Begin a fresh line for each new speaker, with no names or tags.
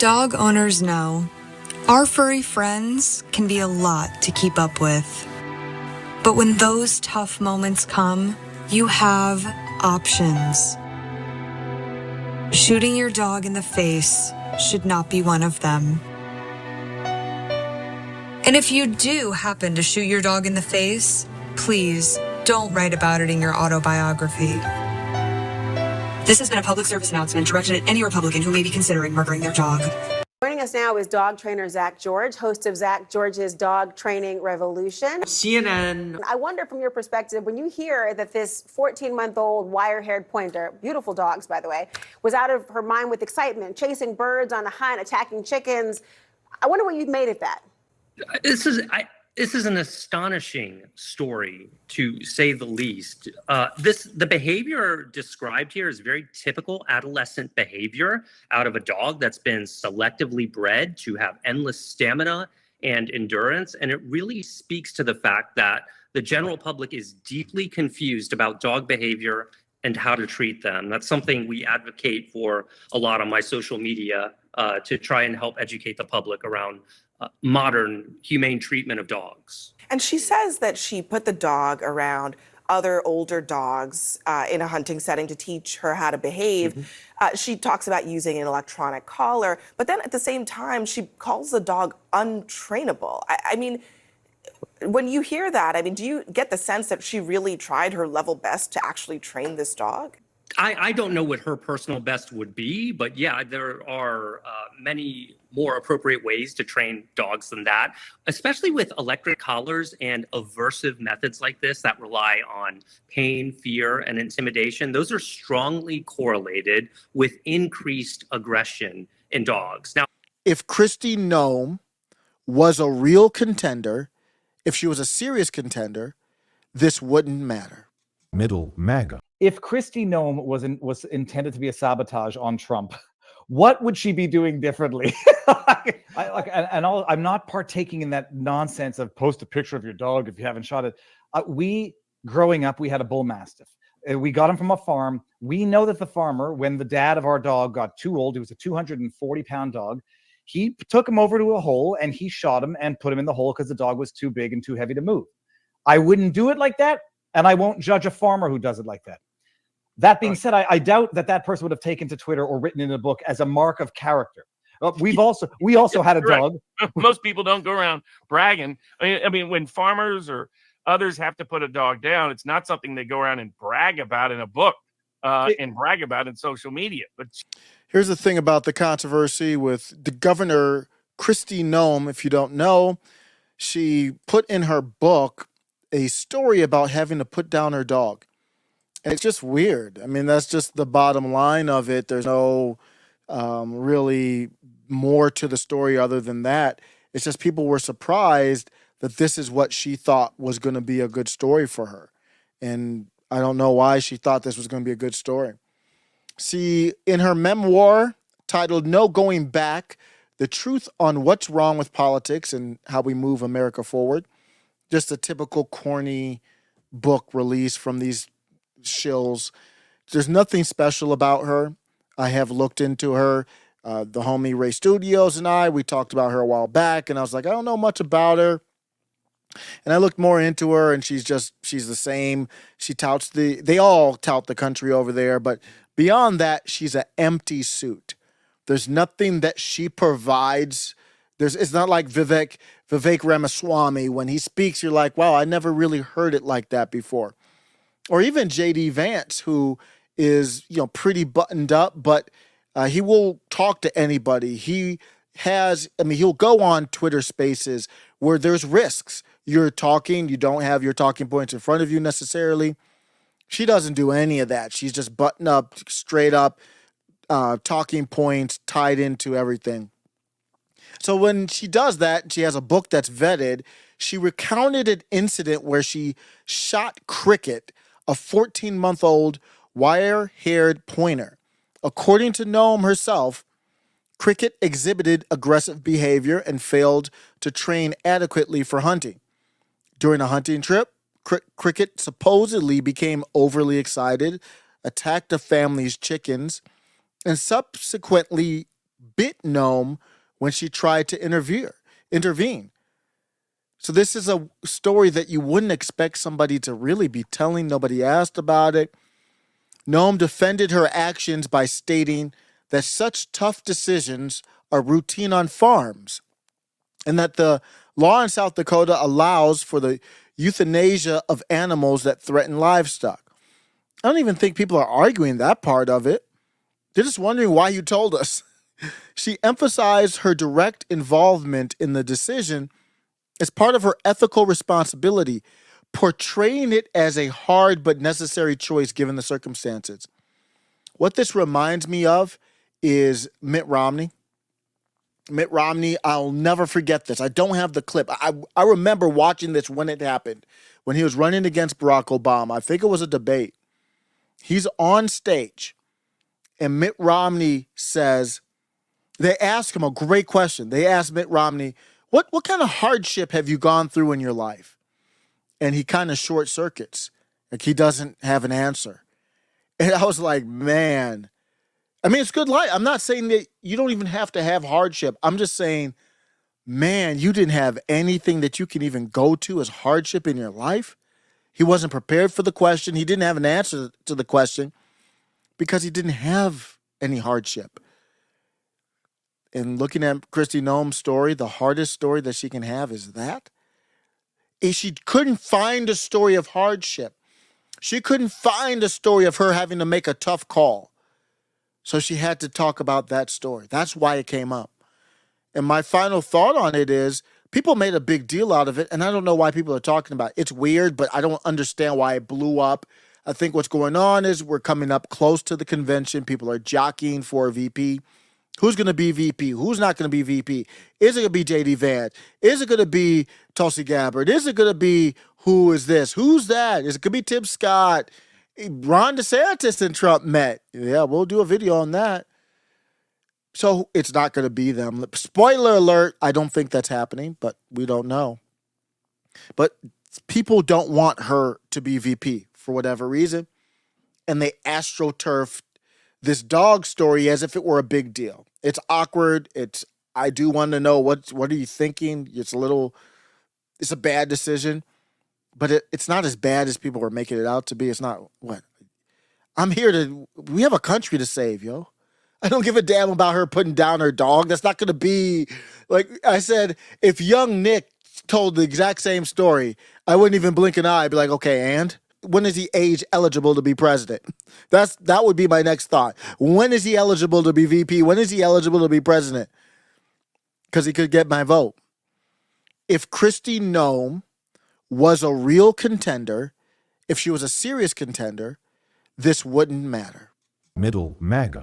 Dog owners know our furry friends can be a lot to keep up with. But when those tough moments come, you have options. Shooting your dog in the face should not be one of them. And if you do happen to shoot your dog in the face, please don't write about it in your autobiography. This has been a public service announcement directed at any Republican who may be considering murdering their dog.
Joining us now is dog trainer Zach George, host of Zach George's Dog Training Revolution.
CNN.
I wonder from your perspective, when you hear that this 14-month-old wire-haired pointer, beautiful dogs, by the way, was out of her mind with excitement, chasing birds on a hunt, attacking chickens. I wonder what you made of that.
This is an astonishing story, to say the least. The behavior described here is very typical adolescent behavior out of a dog that's been selectively bred to have endless stamina and endurance. And it really speaks to the fact that the general public is deeply confused about dog behavior and how to treat them. That's something we advocate for a lot on my social media to try and help educate the public around modern humane treatment of dogs.
And she says that she put the dog around other older dogs in a hunting setting to teach her how to behave. Mm-hmm. She talks about using an electronic collar, but then at the same time, she calls the dog untrainable. I mean, when you hear that, I mean, do you get the sense that she really tried her level best to actually train this dog?
I don't know what her personal best would be, but yeah, there are many more appropriate ways to train dogs than that, especially with electric collars and aversive methods like this that rely on pain, fear, and intimidation. Those are strongly correlated with increased aggression in dogs. Now,
if Kristi Noem was a real contender, if she was a serious contender, this wouldn't matter.
Middle MAGA.
If Kristi Noem was intended to be a sabotage on Trump, what would she be doing differently? I'm not partaking in that nonsense of post a picture of your dog if you haven't shot it. Growing up, we had a bull mastiff. We got him from a farm. We know that the farmer, when the dad of our dog got too old, he was a 240-pound dog, he took him over to a hole and he shot him and put him in the hole because the dog was too big and too heavy to move. I wouldn't do it like that, and I won't judge a farmer who does it like that. That being said, I doubt that person would have taken to Twitter or written in a book as a mark of character. We also had a dog.
Most people don't go around bragging. I mean, when farmers or others have to put a dog down, it's not something they go around and brag about in a book and brag about in social media. But
here's the thing about the controversy with the governor, Kristi Noem. If you don't know, she put in her book a story about having to put down her dog. And it's just weird. I mean, that's just the bottom line of it. There's no really more to the story other than that. It's just people were surprised that this is what she thought was going to be a good story for her. And I don't know why she thought this was going to be a good story. See, in her memoir titled No Going Back, The Truth on What's Wrong with Politics and How We Move America Forward, just a typical corny book release from these shills. There's nothing special about her. I have looked into her. The homie Ray Studios and we talked about her a while back, and I was like, I don't know much about her. And I looked more into her, and she's the same. She touts they all tout the country over there, but beyond that, she's an empty suit. There's nothing that she provides. It's not like Vivek Ramaswamy. When he speaks, you're like, wow, I never really heard it like that before. Or even J.D. Vance, who is, pretty buttoned up, but he will talk to anybody. He'll go on Twitter Spaces where there's risks. You're talking, you don't have your talking points in front of you necessarily. She doesn't do any of that. She's just buttoned up, straight up, talking points tied into everything. So when she does that, she has a book that's vetted. She recounted an incident where she shot Cricket, a 14-month-old wire-haired pointer. According to Noem herself, Cricket exhibited aggressive behavior and failed to train adequately for hunting. During a hunting trip, Cricket supposedly became overly excited, attacked a family's chickens, and subsequently bit Noem when she tried to intervene. So this is a story that you wouldn't expect somebody to really be telling. Nobody asked about it. Noem defended her actions by stating that such tough decisions are routine on farms and that the law in South Dakota allows for the euthanasia of animals that threaten livestock. I don't even think people are arguing that part of it. They're just wondering why you told us. She emphasized her direct involvement in the decision as part of her ethical responsibility, portraying it as a hard but necessary choice given the circumstances. What this reminds me of is Mitt Romney. Mitt Romney, I'll never forget this. I don't have the clip. I remember watching this when it happened, when he was running against Barack Obama. I think it was a debate. He's on stage, and Mitt Romney says, they ask him a great question. They asked Mitt Romney, what kind of hardship have you gone through in your life? And he kind of short circuits. Like he doesn't have an answer. And I was like, man, I mean, it's good life. I'm not saying that you don't even have to have hardship. I'm just saying, man, you didn't have anything that you can even go to as hardship in your life. He wasn't prepared for the question. He didn't have an answer to the question because he didn't have any hardship. And looking at Kristi Noem's story, the hardest story that she can have is that. She couldn't find a story of hardship. She couldn't find a story of her having to make a tough call. So she had to talk about that story. That's why it came up. And my final thought on it is people made a big deal out of it, and I don't know why people are talking about it. It's weird, but I don't understand why it blew up. I think what's going on is we're coming up close to the convention. People are jockeying for a VP. Who's going to be VP? Who's not going to be VP? Is it going to be J.D. Vance? Is it going to be Tulsi Gabbard? Is it going to be who is this? Who's that? Is it going to be Tim Scott? Ron DeSantis and Trump met. Yeah, we'll do a video on that. So it's not going to be them. Spoiler alert, I don't think that's happening, but we don't know. But people don't want her to be VP for whatever reason. And they astroturfed this dog story as if it were a big deal. It's awkward. I do want to know what are you thinking? It's a bad decision, but it's not as bad as people are making it out to be. It's not what we have a country to save, yo. I don't give a damn about her putting down her dog. That's not going to be, like I said, if young Nick told the exact same story, I wouldn't even blink an eye. I'd be like, okay, and when is he age eligible to be president? That would be my next thought. When is he eligible to be VP? When is he eligible to be president? Because he could get my vote. If Kristi Noem was a real contender, if she was a serious contender, this wouldn't matter.
Middle MAGA.